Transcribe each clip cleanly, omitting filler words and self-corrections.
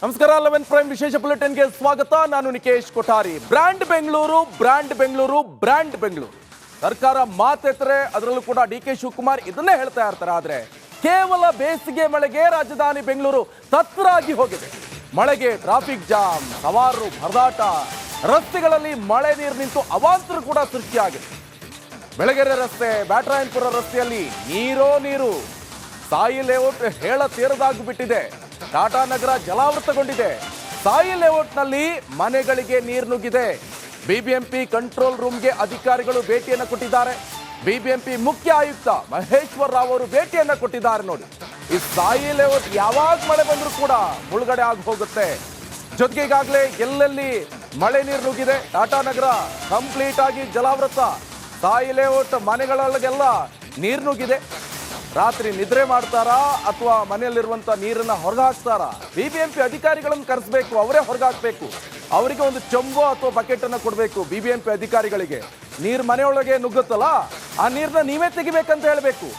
ನಮಸ್ಕಾರ. 11 ಪ್ರೈಮ್ ವಿಶೇಷ ಬುಲೆಟಿನ್ಗೆ ಸ್ವಾಗತ. ನಾನು Nikesh Kothari. Brand Bengaluru, brand Bengaluru, brand Bengaluru. ಸರ್ಕಾರ ಮಾತೆತ್ತರೆ, ಅದರಲ್ಲೂ ಕೂಡ ಡಿ ಕೆ ಶಿವಕುಮಾರ್ ಇದನ್ನೇ ಹೇಳ್ತಾ ಇರ್ತಾರೆ. ಆದ್ರೆ ಕೇವಲ ಬೇಸಿಗೆ ಮಳೆಗೆ ರಾಜಧಾನಿ ಬೆಂಗಳೂರು ತತ್ತರಾಗಿ ಹೋಗಿದೆ. ಮಳೆಗೆ ಟ್ರಾಫಿಕ್ ಜಾಮ್, ಸವಾರರು ಪರದಾಟ, ರಸ್ತೆಗಳಲ್ಲಿ ಮಳೆ ನೀರು ನಿಂತು ಅವಾಂತರ ಕೂಡ ಸೃಷ್ಟಿಯಾಗಿದೆ. ಬೆಳಗೆರೆ ರಸ್ತೆ, ಬ್ಯಾಟರಾಯನಪುರ ರಸ್ತೆಯಲ್ಲಿ ನೀರೋ ನೀರು. ಸಾಯಿ ಲೇಔಟ್ ಹೇಳ ತೀರದಾಗಿಬಿಟ್ಟಿದೆ. ಟಾಟಾ ನಗರ ಜಲಾವೃತಗೊಂಡಿದೆ. ಸಾಯಿ ಲೇಔಟ್ನಲ್ಲಿ ಮನೆಗಳಿಗೆ ನೀರು ನುಗ್ಗಿದೆ. ಬಿಬಿಎಂಪಿ ಕಂಟ್ರೋಲ್ ರೂಮ್ಗೆ ಅಧಿಕಾರಿಗಳು ಭೇಟಿಯನ್ನು ಕೊಟ್ಟಿದ್ದಾರೆ. ಬಿಬಿಎಂಪಿ ಮುಖ್ಯ ಆಯುಕ್ತ ಮಹೇಶ್ವರ್ ರಾವ್ ಅವರು ಭೇಟಿಯನ್ನು ಕೊಟ್ಟಿದ್ದಾರೆ. ನೋಡಿ, ಈ ಸಾಯಿ ಲೇಔಟ್ ಯಾವಾಗ ಮಳೆ ಬಂದರೂ ಕೂಡ ಮುಳುಗಡೆ ಆಗಿ ಹೋಗುತ್ತೆ. ಜೊತೆಗೆ ಈಗಾಗಲೇ ಎಲ್ಲೆಲ್ಲಿ ಮಳೆ ನೀರು ನುಗ್ಗಿದೆ. ಟಾಟಾ ನಗರ ಕಂಪ್ಲೀಟ್ ಆಗಿ ಜಲಾವೃತ. ಸಾಯಿ ಲೇಔಟ್ ಮನೆಗಳೊಳಗೆಲ್ಲ ನೀರು ನುಗ್ಗಿದೆ. ರಾತ್ರಿ ನಿದ್ರೆ ಮಾಡ್ತಾರಾ ಅಥವಾ ಮನೆಯಲ್ಲಿರುವಂತ ನೀರನ್ನ ಹೊರಗೆ ಹಾಕ್ತಾರಾ? ಬಿಬಿಎಂಪಿ ಅಧಿಕಾರಿಗಳನ್ನು ಕರೆಸಬೇಕು, ಅವರೇ ಹೊರಗೆ ಹಾಕ್ಬೇಕು. ಅವರಿಗೆ ಒಂದು ಚೊಂಬು ಅಥವಾ ಬಕೆಟ್ ಅನ್ನ ಕೊಡಬೇಕು. ಬಿಬಿಎಂಪಿ ಅಧಿಕಾರಿಗಳಿಗೆ ನೀರು ಮನೆಯೊಳಗೆ ನುಗ್ಗುತ್ತಲ್ಲ, ಆ ನೀರನ್ನ ನೀವೇ ತೆಗಿಬೇಕಂತ ಹೇಳಬೇಕು.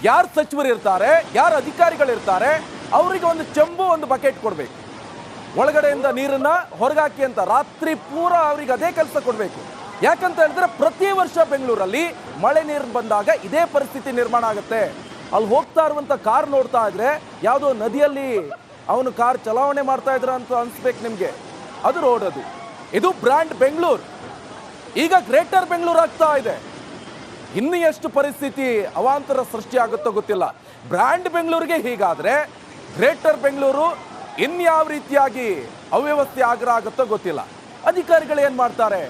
ಯಾರು ಸಚಿವರು ಇರ್ತಾರೆ, ಯಾರು ಅಧಿಕಾರಿಗಳಿರ್ತಾರೆ, ಅವರಿಗೆ ಒಂದು ಚೊಂಬು, ಒಂದು ಬಕೆಟ್ ಕೊಡಬೇಕು. ಒಳಗಡೆಯಿಂದ ನೀರನ್ನ ಹೊರಗಾಕಿ ಅಂತ ರಾತ್ರಿ ಪೂರ ಅವರಿಗೆ ಅದೇ ಕೆಲಸ ಕೊಡಬೇಕು. ಯಾಕಂತ ಹೇಳಿದ್ರೆ ಪ್ರತಿ ವರ್ಷ ಬೆಂಗಳೂರಲ್ಲಿ ಮಳೆ ನೀರು ಬಂದಾಗ ಇದೇ ಪರಿಸ್ಥಿತಿ ನಿರ್ಮಾಣ ಆಗುತ್ತೆ. ಅಲ್ಲಿ ಹೋಗ್ತಾ ಇರುವಂತ ಕಾರ್ ನೋಡ್ತಾ ಇದ್ರೆ ಯಾವುದೋ ನದಿಯಲ್ಲಿ ಅವನು ಕಾರ್ ಚಲಾವಣೆ ಮಾಡ್ತಾ ಇದ್ರ ಅಂತ ಅನ್ಸ್ಬೇಕು ನಿಮ್ಗೆ. ಅದು ರೋಡ್. ಇದು ಬ್ರ್ಯಾಂಡ್ ಬೆಂಗಳೂರು. ಈಗ ಗ್ರೇಟರ್ ಬೆಂಗಳೂರು ಆಗ್ತಾ ಇದೆ. ಇನ್ನು ಎಷ್ಟು ಪರಿಸ್ಥಿತಿ ಅವಾಂತರ ಸೃಷ್ಟಿ ಆಗುತ್ತೋ ಗೊತ್ತಿಲ್ಲ. ಬ್ರ್ಯಾಂಡ್ ಬೆಂಗಳೂರಿಗೆ ಹೀಗಾದ್ರೆ ಗ್ರೇಟರ್ ಬೆಂಗಳೂರು ಇನ್ಯಾವ ರೀತಿಯಾಗಿ ಅವ್ಯವಸ್ಥೆ ಆಗುತ್ತೋ ಗೊತ್ತಿಲ್ಲ. ಅಧಿಕಾರಿಗಳು ಏನ್ ಮಾಡ್ತಾರೆ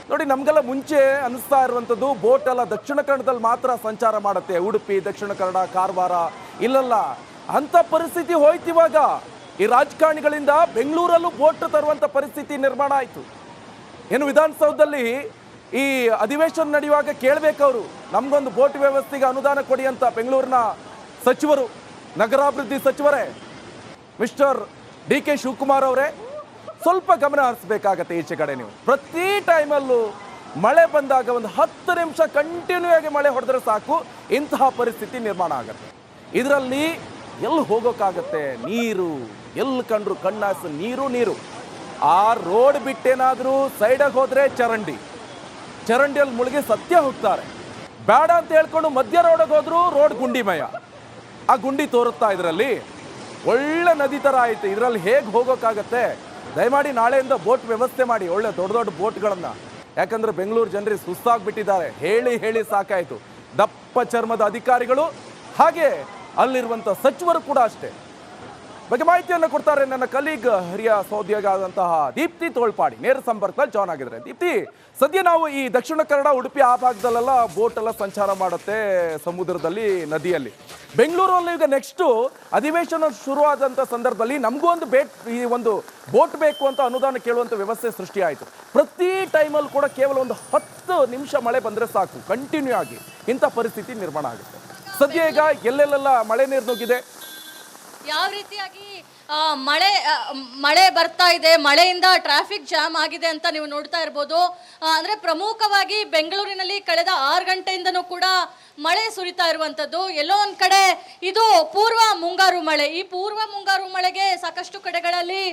ನೋಡಿ. ನಮ್ಗೆಲ್ಲ ಮುಂಚೆ ಅನಿಸ್ತಾ ಇರುವಂಥದ್ದು ಬೋಟ್ ಎಲ್ಲ ದಕ್ಷಿಣ ಕನ್ನಡದಲ್ಲಿ ಮಾತ್ರ ಸಂಚಾರ ಮಾಡುತ್ತೆ. ಉಡುಪಿ, ದಕ್ಷಿಣ ಕನ್ನಡ, ಕಾರವಾರ ಇಲ್ಲಲ್ಲ. ಅಂತ ಪರಿಸ್ಥಿತಿ ಹೋಯ್ತು. ಇವಾಗ ಈ ರಾಜಕಾರಣಿಗಳಿಂದ ಬೆಂಗಳೂರಲ್ಲೂ ಬೋಟ್ ತರುವಂತ ಪರಿಸ್ಥಿತಿ ನಿರ್ಮಾಣ ಆಯಿತು. ಏನು ವಿಧಾನಸೌಧದಲ್ಲಿ ಈ ಅಧಿವೇಶನ ನಡೆಯುವಾಗ ಕೇಳಬೇಕವರು, ನಮ್ಗೊಂದು ಬೋಟ್ ವ್ಯವಸ್ಥೆಗೆ ಅನುದಾನ ಕೊಡಿ ಅಂತ. ಬೆಂಗಳೂರಿನ ಸಚಿವರು, ನಗರಾಭಿವೃದ್ಧಿ ಸಚಿವರೇ ಮಿಸ್ಟರ್ ಡಿ ಕೆ ಶಿವಕುಮಾರ್ ಅವರೇ, ಸ್ವಲ್ಪ ಗಮನ ಹರಿಸಬೇಕಾಗತ್ತೆ ಈಚೆ ಕಡೆ. ನೀವು ಪ್ರತಿ ಟೈಮಲ್ಲೂ ಮಳೆ ಬಂದಾಗ ಒಂದು 10 ನಿಮಿಷ ಕಂಟಿನ್ಯೂ ಆಗಿ ಮಳೆ ಹೊಡೆದ್ರೆ ಸಾಕು, ಇಂತಹ ಪರಿಸ್ಥಿತಿ ನಿರ್ಮಾಣ ಆಗುತ್ತೆ. ಇದರಲ್ಲಿ ಎಲ್ಲಿ ಹೋಗೋಕ್ಕಾಗತ್ತೆ? ನೀರು ಎಲ್ಲಿ ಕಂಡ್ರು ಕಣ್ಣಾಸು ನೀರು ನೀರು. ಆ ರೋಡ್ ಬಿಟ್ಟೇನಾದರೂ ಸೈಡಾಗಿ ಹೋದ್ರೆ ಚರಂಡಿಯಲ್ಲಿ ಮುಳುಗಿ ಸತ್ಯ ಹೋಗ್ತಾರೆ. ಬೇಡ ಅಂತ ಹೇಳ್ಕೊಂಡು ಮಧ್ಯ ರೋಡಿಗೆ ಹೋದ್ರು ರೋಡ್ ಗುಂಡಿಮಯ. ಆ ಗುಂಡಿ ತೋರುತ್ತಾ ಇದರಲ್ಲಿ ಒಳ್ಳೆ ನದಿ ಥರ ಆಯ್ತು. ಇದರಲ್ಲಿ ಹೇಗೆ ಹೋಗೋಕ್ಕಾಗತ್ತೆ? ದಯಮಾಡಿ ನಾಳೆಯಿಂದ ಬೋಟ್ ವ್ಯವಸ್ಥೆ ಮಾಡಿ, ಒಳ್ಳೆ ದೊಡ್ಡ ದೊಡ್ಡ ಬೋಟ್ಗಳನ್ನು. ಯಾಕಂದ್ರೆ ಬೆಂಗಳೂರು ಜನರಿಗೆ ಸುಸ್ತಾಗ್ಬಿಟ್ಟಿದ್ದಾರೆ. ಹೇಳಿ ಹೇಳಿ ಸಾಕಾಯಿತು. ದಪ್ಪ ಚರ್ಮದ ಅಧಿಕಾರಿಗಳು, ಹಾಗೆ ಅಲ್ಲಿರುವಂಥ ಸಚಿವರು ಕೂಡ ಅಷ್ಟೇ. ಬಗ್ಗೆ ಮಾಹಿತಿಯನ್ನು ಕೊಡ್ತಾರೆ ನನ್ನ ಕಲೀಗ್, ಹಿರಿಯ ಸಹೋದ್ಯೋಗಿ ಆದಂತಹ ದೀಪ್ತಿ ತೋಳ್ಪಾಡಿ ನೇರ ಸಂಪರ್ಕದಲ್ಲಿ ಜಾಯ್ನ್ ಆಗಿದ್ದಾರೆ. ದೀಪ್ತಿ, ಸದ್ಯ ನಾವು ಈ ದಕ್ಷಿಣ ಕನ್ನಡ, ಉಡುಪಿ ಆ ಭಾಗದಲ್ಲೆಲ್ಲ ಬೋಟ್ ಎಲ್ಲ ಸಂಚಾರ ಮಾಡುತ್ತೆ ಸಮುದ್ರದಲ್ಲಿ, ನದಿಯಲ್ಲಿ. ಬೆಂಗಳೂರಲ್ಲಿ ಈಗ ನೆಕ್ಸ್ಟ್ ಅಧಿವೇಶನ ಶುರುವಾದಂಥ ಸಂದರ್ಭದಲ್ಲಿ ನಮಗೂ ಒಂದು ಬೋಟ್ ಬೇಕು ಅಂತ ಅನುದಾನ ಕೇಳುವಂಥ ವ್ಯವಸ್ಥೆ ಸೃಷ್ಟಿ ಆಯಿತು. ಪ್ರತಿ ಟೈಮಲ್ಲಿ ಕೂಡ ಕೇವಲ ಒಂದು 10 ನಿಮಿಷ ಮಳೆ ಬಂದರೆ ಸಾಕು, ಕಂಟಿನ್ಯೂ ಆಗಿ ಇಂಥ ಪರಿಸ್ಥಿತಿ ನಿರ್ಮಾಣ ಆಗುತ್ತೆ. ಸದ್ಯ ಈಗ ಎಲ್ಲೆಲ್ಲೆಲ್ಲ ಮಳೆ ನೀರು ನುಗ್ಗಿದೆ, ಯಾವ ರೀತಿಯಾಗಿ ಮಳೆ ಬರ್ತಾ ಇದೆ, ಮಳೆಯಿಂದ ಟ್ರಾಫಿಕ್ ಜಾಮ್ ಆಗಿದೆ ಅಂತ ನೀವು ನೋಡ್ತಾ ಇರ್ಬೋದು. ಅಂದ್ರೆ ಪ್ರಮುಖವಾಗಿ ಬೆಂಗಳೂರಿನಲ್ಲಿ ಕಳೆದ 6 ಗಂಟೆಯಿಂದನೂ ಕೂಡ ಮಳೆ ಸುರಿತಾ ಇರುವಂಥದ್ದು. ಎಲ್ಲೋ ಒಂದು ಕಡೆ ಇದು ಪೂರ್ವ ಮುಂಗಾರು ಮಳೆ. ಈ ಪೂರ್ವ ಮುಂಗಾರು ಮಳೆಗೆ ಸಾಕಷ್ಟು ಕಡೆಗಳಲ್ಲಿ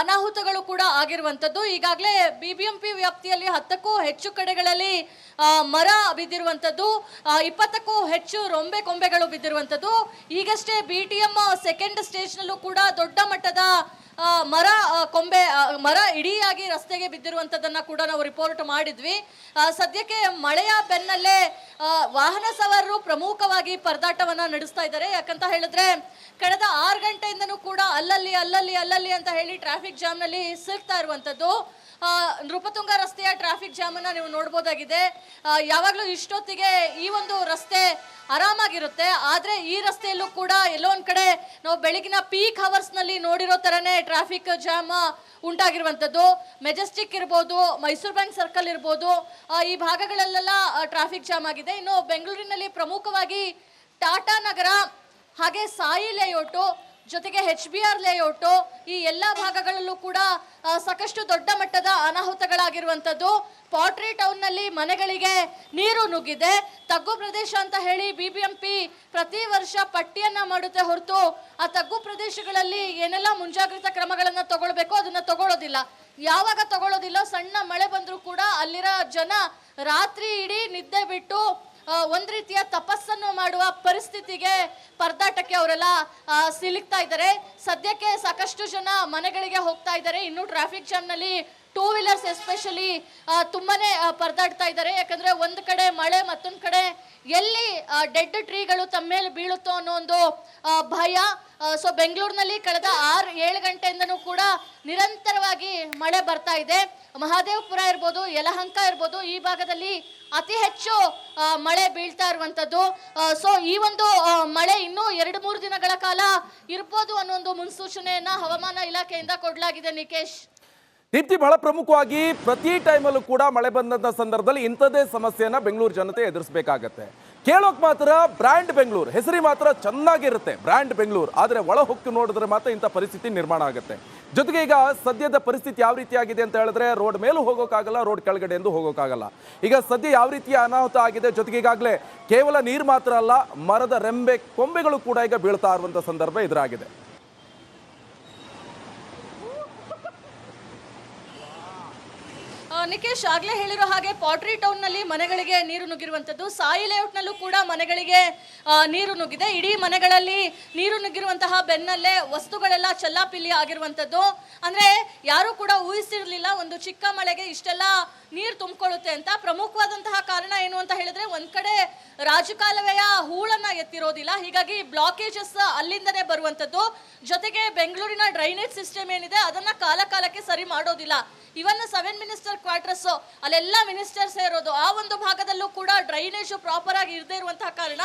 ಅನಾಹುತಗಳು ಕೂಡ ಆಗಿರುವಂಥದ್ದು. ಈಗಾಗಲೇ ಬಿಬಿಎಂಪಿ ವ್ಯಾಪ್ತಿಯಲ್ಲಿ 10ಕ್ಕೂ ಹೆಚ್ಚು ಕಡೆಗಳಲ್ಲಿ ಮರ ಬಿದ್ದಿರುವಂಥದ್ದು, 20ಕ್ಕೂ ಹೆಚ್ಚು ರೊಂಬೆ ಕೊಂಬೆಗಳು ಬಿದ್ದಿರುವಂಥದ್ದು. ಈಗಷ್ಟೇ BTM ಸೆಕೆಂಡ್ ಸ್ಟೇಜ್ನಲ್ಲೂ ಕೂಡ ದೊಡ್ಡ ಮಟ್ಟದ ಮರ ಇಡಿಯಾಗಿ ರಸ್ತೆಗೆ ಬಿದ್ದಿರುವಂಥದ್ದನ್ನು ಕೂಡ ನಾವು ರಿಪೋರ್ಟ್ ಮಾಡಿದ್ವಿ. ಸದ್ಯಕ್ಕೆ ಮಳೆಯ ಬೆನ್ನಲ್ಲೇ ವಾಹನ ಸವಾರರು ಪ್ರಮುಖವಾಗಿ ಪರದಾಟವನ್ನು ನಡೆಸ್ತಾ ಇದ್ದಾರೆ. ಯಾಕಂತ ಹೇಳಿದ್ರೆ ಕಳೆದ 6 ಗಂಟೆಯಿಂದನೂ ಕೂಡ ಅಲ್ಲಲ್ಲಿ ಅಂತ ಹೇಳಿ ಟ್ರಾಫಿಕ್ ಜಾಮ್ನಲ್ಲಿ ಸಿಗ್ತಾ ಇರುವಂಥದ್ದು. ನೃಪತುಂಗ ರಸ್ತೆಯ ಟ್ರಾಫಿಕ್ ಜಾಮ್ ಅನ್ನ ನೀವು ನೋಡಬಹುದಾಗಿದೆ. ಯಾವಾಗಲೂ ಇಷ್ಟೊತ್ತಿಗೆ ಈ ಒಂದು ರಸ್ತೆ ಆರಾಮಾಗಿರುತ್ತೆ, ಆದ್ರೆ ಈ ರಸ್ತೆಯಲ್ಲೂ ಕೂಡ ಎಲ್ಲೋ ಒಂದ್ ಕಡೆ ನಾವು ಬೆಳಗಿನ ಪೀಕ್ ಅವರ್ಸ್ ನಲ್ಲಿ ನೋಡಿರೋ ತರನೇ ಟ್ರಾಫಿಕ್ ಜಾಮ್ ಉಂಟಾಗಿರುವಂತದ್ದು. ಮೆಜೆಸ್ಟಿಕ್ ಇರ್ಬೋದು, ಮೈಸೂರು ಬ್ಯಾಂಕ್ ಸರ್ಕಲ್ ಇರ್ಬೋದು, ಈ ಭಾಗಗಳಲ್ಲೆಲ್ಲ ಟ್ರಾಫಿಕ್ ಜಾಮ್ ಆಗಿದೆ. ಇನ್ನು ಬೆಂಗಳೂರಿನಲ್ಲಿ ಪ್ರಮುಖವಾಗಿ ಟಾಟಾ ನಗರ, ಹಾಗೆ ಸಾಯಿ ಲೇಔಟು, ಜೊತೆಗೆ HBR ಲೇಔಟು, ಈ ಎಲ್ಲ ಭಾಗಗಳಲ್ಲೂ ಕೂಡ ಸಾಕಷ್ಟು ದೊಡ್ಡ ಮಟ್ಟದ ಅನಾಹುತಗಳಾಗಿರುವಂಥದ್ದು. ಪಾಟ್ರಿ ಟೌನ್ನಲ್ಲಿ ಮನೆಗಳಿಗೆ ನೀರು ನುಗ್ಗಿದೆ. ತಗ್ಗು ಪ್ರದೇಶ ಅಂತ ಹೇಳಿ BBMP ಪ್ರತಿ ವರ್ಷ ಪಟ್ಟಿಯನ್ನ ಮಾಡುತ್ತೆ ಹೊರತು ಆ ತಗ್ಗು ಪ್ರದೇಶಗಳಲ್ಲಿ ಏನೆಲ್ಲ ಮುಂಜಾಗ್ರತಾ ಕ್ರಮಗಳನ್ನ ತಗೊಳ್ಬೇಕು ಅದನ್ನ ತಗೊಳ್ಳೋದಿಲ್ಲ. ಯಾವಾಗ ತಗೊಳ್ಳೋದಿಲ್ಲ, ಸಣ್ಣ ಮಳೆ ಬಂದರೂ ಕೂಡ ಅಲ್ಲಿರೋ ಜನ ರಾತ್ರಿ ಇಡೀ ನಿದ್ದೆ ಬಿಟ್ಟು ಒಂದ್ ರೀತಿಯ ತಪಸ್ಸನ್ನು ಮಾಡುವ ಪರಿಸ್ಥಿತಿಗೆ ಪರದಾಟಕ್ಕೆ ಅವರೆಲ್ಲ ಸಿಲುಕ್ತಾ ಇದ್ದಾರೆ. ಸದ್ಯಕ್ಕೆ ಸಾಕಷ್ಟು ಜನ ಮನೆಗಳಿಗೆ ಹೋಗ್ತಾ ಇದ್ದಾರೆ. ಇನ್ನು ಟ್ರಾಫಿಕ್ ಜಾಮ್ ನಲ್ಲಿ ಟೂ ವೀಲರ್ಸ್ ಎಸ್ಪೆಷಲಿ ತುಂಬಾನೇ ಪರದಾಡ್ತಾ ಇದ್ದಾರೆ. ಯಾಕಂದ್ರೆ ಒಂದ್ ಕಡೆ ಮಳೆ, ಮತ್ತೊಂದ್ ಕಡೆ ಎಲ್ಲಿ ಡೆಡ್ ಟ್ರೀಗಳು ತಮ್ಮ ಮೇಲೆ ಬೀಳುತ್ತೋ ಅನ್ನೋ ಒಂದು ಭಯ. ಸೊ ಬೆಂಗಳೂರಿನಲ್ಲಿ ಕಳೆದ 6-7 ಗಂಟೆಯಿಂದನೂ ಕೂಡ ನಿರಂತರವಾಗಿ ಮಳೆ ಬರ್ತಾ ಇದೆ. ಮಹಾದೇವಪುರ ಇರ್ಬೋದು, ಯಲಹಂಕ ಇರ್ಬೋದು, ಈ ಭಾಗದಲ್ಲಿ ಅತಿ ಹೆಚ್ಚು ಮಳೆ ಬೀಳ್ತಾ ಇರುವಂತದ್ದು. ಸೊ ಈ ಒಂದು ಮಳೆ ಇನ್ನೂ 2-3 ದಿನಗಳ ಕಾಲ ಇರ್ಬೋದು ಅನ್ನೋ ಒಂದು ಮುನ್ಸೂಚನೆಯನ್ನ ಹವಾಮಾನ ಇಲಾಖೆಯಿಂದ ಕೊಡಲಾಗಿದೆ. ನಿಕೇಶ್, ದೀಪ್ತಿ, ಬಹಳ ಪ್ರಮುಖವಾಗಿ ಪ್ರತಿ ಟೈಮಲ್ಲೂ ಕೂಡ ಮಳೆ ಬಂದಂಥ ಸಂದರ್ಭದಲ್ಲಿ ಇಂಥದ್ದೇ ಸಮಸ್ಯೆಯನ್ನ ಬೆಂಗಳೂರು ಜನತೆ ಎದುರಿಸಬೇಕಾಗತ್ತೆ. ಕೇಳೋಕ್ ಮಾತ್ರ ಬ್ರ್ಯಾಂಡ್ ಬೆಂಗಳೂರು ಹೆಸರಿ ಮಾತ್ರ ಚೆನ್ನಾಗಿರುತ್ತೆ, ಬ್ರ್ಯಾಂಡ್ ಬೆಂಗಳೂರು. ಆದರೆ ಒಳ ಹೊಕ್ಕು ನೋಡಿದ್ರೆ ಮಾತ್ರ ಇಂಥ ಪರಿಸ್ಥಿತಿ ನಿರ್ಮಾಣ ಆಗುತ್ತೆ. ಜೊತೆಗೆ ಈಗ ಸದ್ಯದ ಪರಿಸ್ಥಿತಿ ಯಾವ ರೀತಿಯಾಗಿದೆ ಅಂತ ಹೇಳಿದ್ರೆ, ರೋಡ್ ಮೇಲೂ ಹೋಗೋಕ್ಕಾಗಲ್ಲ, ರೋಡ್ ಕೆಳಗಡೆ ಎಂದು ಹೋಗೋಕ್ಕಾಗಲ್ಲ. ಈಗ ಸದ್ಯ ಯಾವ ರೀತಿಯ ಅನಾಹುತ ಆಗಿದೆ, ಜೊತೆಗೆ ಈಗಾಗಲೇ ಕೇವಲ ನೀರು ಮಾತ್ರ ಅಲ್ಲ, ಮರದ ರೆಂಬೆ ಕೊಂಬೆಗಳು ಕೂಡ ಈಗ ಬೀಳ್ತಾ ಇರುವಂಥ ಸಂದರ್ಭ ಎದುರಾಗಿದೆ. ನಿಕೇಶ್, ಆಗ್ಲೇ ಹೇಳಿರೋ ಹಾಗೆ ಪಾಟ್ರಿ ಟೌನ್ ನಲ್ಲಿ ಮನೆಗಳಿಗೆ ನೀರು ನುಗ್ಗಿರುವಂತದ್ದು. ಸಾಯಿ ಲೇಔಟ್ ನಲ್ಲೂ ಕೂಡ ಮನೆಗಳಿಗೆ ನೀರು ನುಗ್ಗಿದೆ. ಇಡೀ ಮನೆಗಳಲ್ಲಿ ನೀರು ನುಗ್ಗಿರುವಂತಹ ಬೆನ್ನಲ್ಲೇ ವಸ್ತುಗಳೆಲ್ಲ ಚೆಲ್ಲಾಪಿಲ್ಲಿ ಆಗಿರುವಂತದ್ದು. ಅಂದ್ರೆ ಯಾರು ಕೂಡ ಊಹಿಸಿರ್ಲಿಲ್ಲ ಒಂದು ಚಿಕ್ಕ ಮಳೆಗೆ ಇಷ್ಟೆಲ್ಲ ನೀರು ತುಂಬಿಕೊಳ್ಳುತ್ತೆ ಅಂತ. ಪ್ರಮುಖವಾದಂತಹ ಕಾರಣ ಏನು ಅಂತ ಹೇಳಿದ್ರೆ, ಒಂದ್ ಕಡೆ ರಾಜಕಾಲುವೆಯ ಹೂಳನ್ನ ಎತ್ತಿರೋದಿಲ್ಲ, ಹೀಗಾಗಿ ಬ್ಲಾಕೇಜಸ್ ಅಲ್ಲಿಂದನೇ ಬರುವಂತದ್ದು. ಜೊತೆಗೆ ಬೆಂಗಳೂರಿನ ಡ್ರೈನೇಜ್ ಸಿಸ್ಟಮ್ ಏನಿದೆ ಅದನ್ನ ಕಾಲಕ್ಕೆ ಸರಿ ಮಾಡೋದಿಲ್ಲ. ಇವನ್ 7 ಮಿನಿಸ್ಟರ್ ಕ್ವಾರ್ಟರ್ಸ್ ಅಲ್ಲೆಲ್ಲ ಮಿನಿಸ್ಟರ್ಸ್ ಇರೋದು, ಆ ಒಂದು ಭಾಗದಲ್ಲೂ ಕೂಡ ಡ್ರೈನೇಜ್ ಪ್ರಾಪರ್ ಆಗಿ ಇರದೇ ಇರುವಂತಹ ಕಾರಣ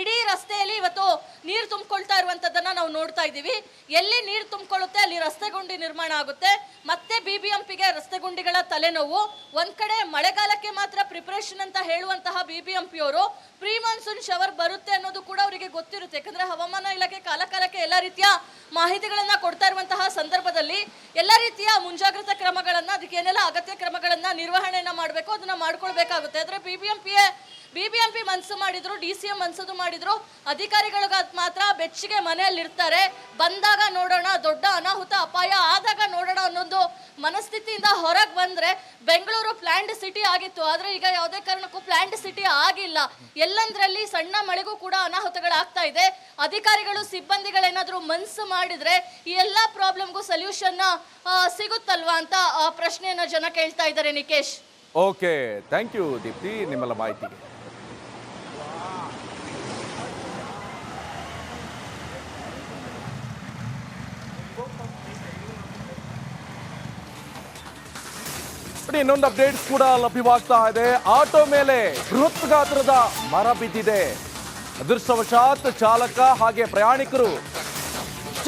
ಇಡೀ ರಸ್ತೆಯಲ್ಲಿ ಇವತ್ತು ನೀರು ತುಂಬಿಕೊಳ್ತಾ ಇರುವಂತದ್ದನ್ನ ನಾವು ನೋಡ್ತಾ ಇದ್ದೀವಿ. ಎಲ್ಲಿ ನೀರು ತುಂಬಿಕೊಳ್ಳುತ್ತೆ ಅಲ್ಲಿ ರಸ್ತೆ ಗುಂಡಿ ನಿರ್ಮಾಣ ಆಗುತ್ತೆ. ಮತ್ತೆ BBMPಗೆ ರಸ್ತೆ ಗುಂಡಿಗಳ ತಲೆನೋವು. ಒಂದ್ ಕಡೆ ಮಳೆಗಾಲಕ್ಕೆ ಮಾತ್ರ ಪ್ರಿಪರೇಷನ್ ಅಂತ ಹೇಳುವಂತಹ BBMP ಅವರು ಪ್ರೀ ಮಾನ್ಸೂನ್ ಶವರ್ ಬರುತ್ತೆ ಅನ್ನೋದು ಕೂಡ ಅವರಿಗೆ ಗೊತ್ತಿರುತ್ತೆ. ಯಾಕಂದ್ರೆ ಹವಾಮಾನ ಇಲಾಖೆ ಕಾಲಕ್ಕೆ ಎಲ್ಲ ರೀತಿಯ ಮಾಹಿತಿಗಳನ್ನ ಕೊಡ್ತಾ ಇರುವಂತಹ ಸಂದರ್ಭದಲ್ಲಿ ಎಲ್ಲ ರೀತಿಯ ಮುಂಜಾಗ್ರತಾ ಕ್ರಮಗಳನ್ನ, ಅದಕ್ಕೆ ಏನೆಲ್ಲ ಅಗತ್ಯ ಕ್ರಮಗಳನ್ನ ನಿರ್ವಹಣೆಯನ್ನ ಮಾಡಬೇಕು ಅದನ್ನ ಮಾಡ್ಕೊಳ್ಬೇಕಾಗುತ್ತೆ. ಆದ್ರೆ BBMP ಮನಸ್ಸು ಮಾಡಿದ್ರು, DCM ಮನ್ಸದು ಮಾಡಿದ್ರು, ಅಧಿಕಾರಿಗಳಿಗೆ ಮಾತ್ರ ಬೆಚ್ಚಿಗೆ ಮನೆಯಲ್ಲಿ ಇರ್ತಾರೆ. ಬಂದಾಗ ನೋಡೋಣ, ದೊಡ್ಡ ಅನಾಹುತ ಅಪಾಯ ಆದಾಗ ನೋಡೋಣ ಅನ್ನೊಂದು ಮನಸ್ಥಿತಿಯಿಂದ ಹೊರಗೆ ಬಂದ್ರೆ ಬೆಂಗಳೂರು ಪ್ಲಾಂಟ್ ಸಿಟಿ ಆಗಿತ್ತು. ಆದ್ರೆ ಈಗ ಯಾವುದೇ ಕಾರಣಕ್ಕೂ ಪ್ಲಾಂಟ್ ಸಿಟಿ ಆಗಿಲ್ಲ. ಎಲ್ಲಂದ್ರಲ್ಲಿ ಸಣ್ಣ ಮಳೆಗೂ ಕೂಡ ಅನಾಹುತಗಳಾಗ್ತಾ ಇದೆ. ಅಧಿಕಾರಿಗಳು, ಸಿಬ್ಬಂದಿಗಳೇನಾದ್ರೂ ಮನಸ್ಸು ಮಾಡಿದ್ರೆ ಈ ಎಲ್ಲಾ ಪ್ರಾಬ್ಲಮ್ಗೂ ಸೊಲ್ಯೂಷನ್ ಸಿಗುತ್ತಲ್ವಾ ಅಂತ ಪ್ರಶ್ನೆಯನ್ನ ಜನ ಕೇಳ್ತಾ ಇದ್ದಾರೆ. Nikesh, okay, thank you Deepti ನಿಮ್ಮೆಲ್ಲ ಮಾಹಿತಿಗೆ. ಇನ್ನೊಂದು ಅಪ್ಡೇಟ್ಸ್ ಕೂಡ ಲಭ್ಯವಾಗ್ತಾ ಇದೆ. ಆಟೋ ಮೇಲೆ ಬೃಹತ್ ಗಾತ್ರದ ಮರ ಬಿದ್ದಿದೆ. ಅದೃಷ್ಟವಶಾತ್ ಚಾಲಕ ಹಾಗೆ ಪ್ರಯಾಣಿಕರು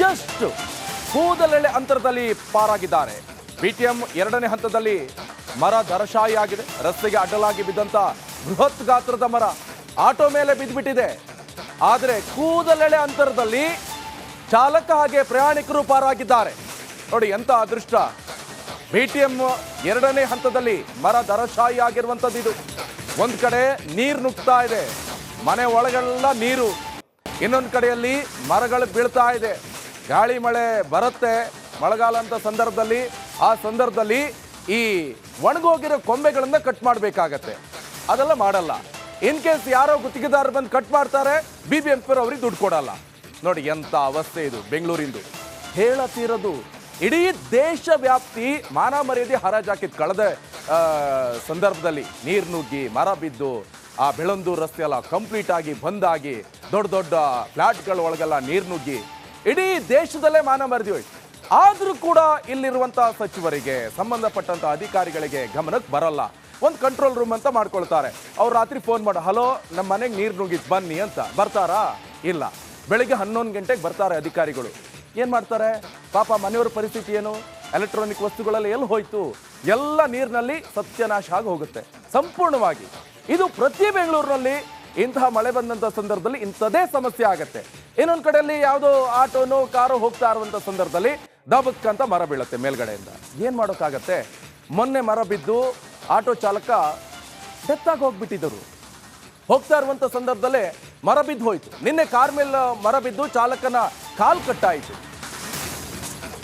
ಜಸ್ಟ್ ಕೂದಲೆಳೆ ಅಂತರದಲ್ಲಿ ಪಾರಾಗಿದ್ದಾರೆ. BTM 2ನೇ ಹಂತದಲ್ಲಿ ಮರ ಧರಶಾಹಿಯಾಗಿದೆ. ರಸ್ತೆಗೆ ಅಡ್ಡಲಾಗಿ ಬಿದ್ದಂತ ಬೃಹತ್ ಗಾತ್ರದ ಮರ ಆಟೋ ಮೇಲೆ ಬಿದ್ದುಬಿಟ್ಟಿದೆ. ಆದರೆ ಕೂದಲೆಳೆ ಅಂತರದಲ್ಲಿ ಚಾಲಕ ಹಾಗೆ ಪ್ರಯಾಣಿಕರು ಪಾರಾಗಿದ್ದಾರೆ. ನೋಡಿ ಎಂತ ಅದೃಷ್ಟ. BTM 2ನೇ ಹಂತದಲ್ಲಿ ಮರ ಧರಶಾಹಿ ಆಗಿರುವಂಥದ್ದು ಇದು. ಒಂದ್ ಕಡೆ ನೀರು ನುಗ್ತಾ ಇದೆ, ಮನೆ ಒಳಗೆಲ್ಲ ನೀರು, ಇನ್ನೊಂದು ಕಡೆಯಲ್ಲಿ ಮರಗಳು ಬೀಳ್ತಾ ಇದೆ. ಗಾಳಿ ಮಳೆ ಬರುತ್ತೆ ಮಳೆಗಾಲ ಅಂತ ಸಂದರ್ಭದಲ್ಲಿ. ಆ ಸಂದರ್ಭದಲ್ಲಿ ಈ ಒಣಗೋಗಿರೋ ಕೊಂಬೆಗಳನ್ನ ಕಟ್ ಮಾಡಬೇಕಾಗತ್ತೆ. ಅದೆಲ್ಲ ಮಾಡಲ್ಲ. ಇನ್ ಕೇಸ್ ಯಾರೋ ಗುತ್ತಿಗೆದಾರರು ಬಂದು ಕಟ್ ಮಾಡ್ತಾರೆ, BBMP ಅವ್ರಿಗೆ ದುಡ್ಡು ಕೊಡಲ್ಲ. ನೋಡಿ ಎಂತ ಅವಸ್ಥೆ ಇದು ಬೆಂಗಳೂರಿಂದು. ಹೇಳತಿರೋದು ಇಡೀ ದೇಶ ವ್ಯಾಪ್ತಿ ಮಾನ ಮರ್ಯಾದೆ ಹರಾಜಾಕಿತ್ತು. ಕಳೆದ ಸಂದರ್ಭದಲ್ಲಿ ನೀರು ನುಗ್ಗಿ ಮರ ಬಿದ್ದು ಆ ಬೆಳಂದೂರು ರಸ್ತೆ ಎಲ್ಲ ಕಂಪ್ಲೀಟ್ ಆಗಿ ಬಂದಾಗಿ ದೊಡ್ಡ ದೊಡ್ಡ ಫ್ಲಾಟ್ಗಳ ಒಳಗೆಲ್ಲ ನೀರು ನುಗ್ಗಿ ಇಡೀ ದೇಶದಲ್ಲೇ ಮಾನ ಮರೆದಿ ಹೋಯ್ತು. ಆದರೂ ಕೂಡ ಇಲ್ಲಿರುವಂತಹ ಸಚಿವರಿಗೆ, ಸಂಬಂಧಪಟ್ಟಂತ ಅಧಿಕಾರಿಗಳಿಗೆ ಗಮನಕ್ಕೆ ಬರಲ್ಲ. ಒಂದು ಕಂಟ್ರೋಲ್ ರೂಮ್ ಅಂತ ಮಾಡ್ಕೊಳ್ತಾರೆ. ಅವ್ರು ರಾತ್ರಿ ಫೋನ್ ಮಾಡೋ, ಹಲೋ ನಮ್ಮ ಮನೆಗೆ ನೀರು ನುಗ್ಗಿತ್ತು ಬನ್ನಿ ಅಂತ. ಬರ್ತಾರಾ? ಇಲ್ಲ. ಬೆಳಿಗ್ಗೆ 11 ಗಂಟೆಗೆ ಬರ್ತಾರೆ ಅಧಿಕಾರಿಗಳು. ಏನು ಮಾಡ್ತಾರೆ ಪಾಪ? ಮನೆಯವ್ರ ಪರಿಸ್ಥಿತಿ ಏನು? ಎಲೆಕ್ಟ್ರಾನಿಕ್ ವಸ್ತುಗಳೆಲ್ಲ ಎಲ್ಲಿ ಹೋಯ್ತು? ಎಲ್ಲ ನೀರಿನಲ್ಲಿ ಸತ್ಯನಾಶ ಆಗಿ ಹೋಗುತ್ತೆ ಸಂಪೂರ್ಣವಾಗಿ. ಇದು ಪ್ರತಿ ಬೆಂಗಳೂರಿನಲ್ಲಿ ಇಂತಹ ಮಳೆ ಬಂದಂಥ ಸಂದರ್ಭದಲ್ಲಿ ಇಂಥದೇ ಸಮಸ್ಯೆ ಆಗುತ್ತೆ. ಇನ್ನೊಂದು ಕಡೆಯಲ್ಲಿ ಯಾವುದೋ ಆಟೋನೋ ಕಾರು ಹೋಗ್ತಾ ಇರುವಂಥ ಸಂದರ್ಭದಲ್ಲಿ ದಬಕ್ ಅಂತ ಮರ ಬೀಳುತ್ತೆ ಮೇಲ್ಗಡೆಯಿಂದ. ಏನು ಮಾಡೋಕ್ಕಾಗತ್ತೆ? ಮೊನ್ನೆ ಮರ ಬಿದ್ದು ಆಟೋ ಚಾಲಕ ಡೆತ್ ಆಗಿ ಹೋಗ್ಬಿಟ್ಟಿದ್ದರು. ಹೋಗ್ತಾ ಇರುವಂಥ ಸಂದರ್ಭದಲ್ಲೇ ಮರ ಬಿದ್ದು ಹೋಯ್ತು. ನಿನ್ನೆ ಕಾರ್ ಮೇಲೆ ಮರ ಬಿದ್ದು ಚಾಲಕನ ಕಾಲು ಕಟ್ಟಾಯಿತು.